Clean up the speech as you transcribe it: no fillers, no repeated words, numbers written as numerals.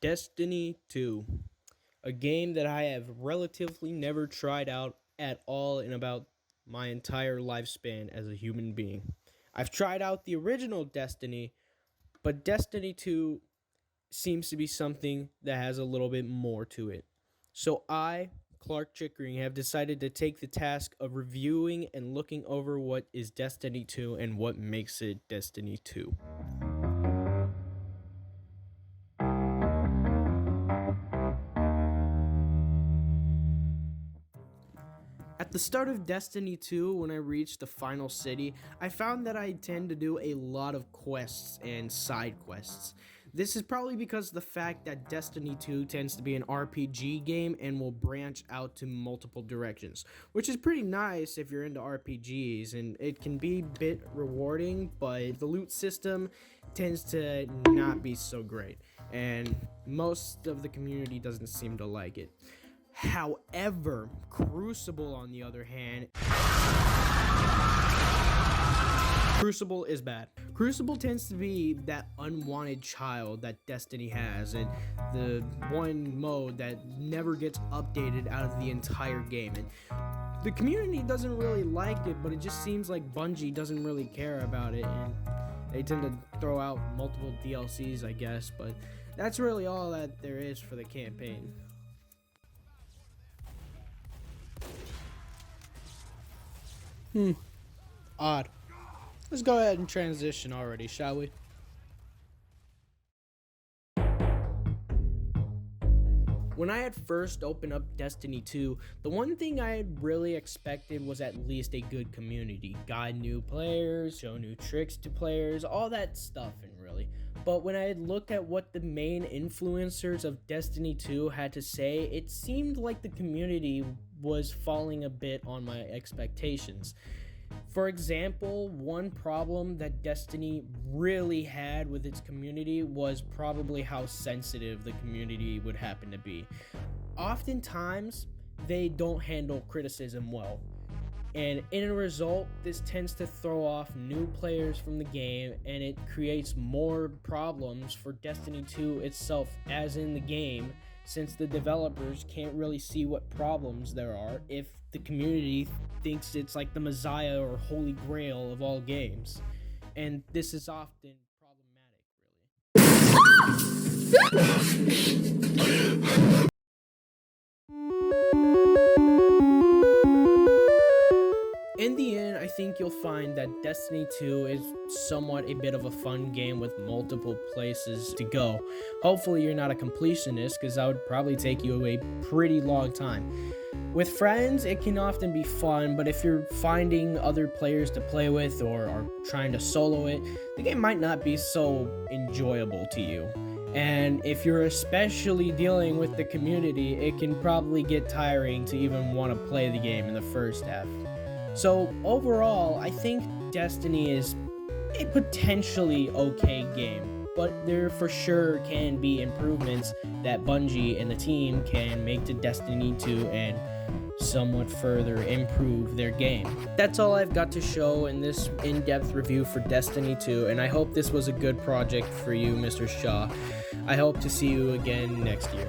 Destiny 2, a game that I have relatively never tried out at all in about my entire lifespan as a human being. I've tried out the original Destiny, but Destiny 2 seems to be something that has a little bit more to it. So I, Clark Chickering, have decided to take the task of reviewing and looking over what is Destiny 2 and what makes it Destiny 2. At the start of Destiny 2, when I reached the final city, I found that I tend to do a lot of quests and side quests. This is probably because of the fact that Destiny 2 tends to be an RPG game and will branch out to multiple directions, which is pretty nice if you're into RPGs, and it can be a bit rewarding, but the loot system tends to not be so great, and most of the community doesn't seem to like it. However, Crucible, on the other hand, Crucible is bad. Crucible tends to be that unwanted child that Destiny has, and the one mode that never gets updated out of the entire game. And the community doesn't really like it, but it just seems like Bungie doesn't really care about it, and they tend to throw out multiple DLCs, I guess, but that's really all that there is for the campaign. Odd. Let's go ahead and transition already, shall we? When I had first opened up Destiny 2, the one thing I had really expected was at least a good community. Guide new players, show new tricks to players, all that stuff, and really. But when I had looked at what the main influencers of Destiny 2 had to say, it seemed like the community was falling a bit on my expectations. For example, one problem that Destiny really had with its community was probably how sensitive the community would happen to be. Oftentimes, they don't handle criticism well, and in a result, this tends to throw off new players from the game, and it creates more problems for Destiny 2 itself as in the game, since the developers can't really see what problems there are if the community thinks it's like the messiah or holy grail of all games. And this is often problematic, really. In the end, I think you'll find that Destiny 2 is somewhat a bit of a fun game with multiple places to go. Hopefully you're not a completionist, because that would probably take you a pretty long time. With friends, it can often be fun, but if you're finding other players to play with or are trying to solo it, the game might not be so enjoyable to you. And if you're especially dealing with the community, it can probably get tiring to even want to play the game in the first half. So overall, I think Destiny is a potentially okay game, but there for sure can be improvements that Bungie and the team can make to Destiny 2 and somewhat further improve their game. That's all I've got to show in this in-depth review for Destiny 2, and I hope this was a good project for you, Mr. Shaw. I hope to see you again next year.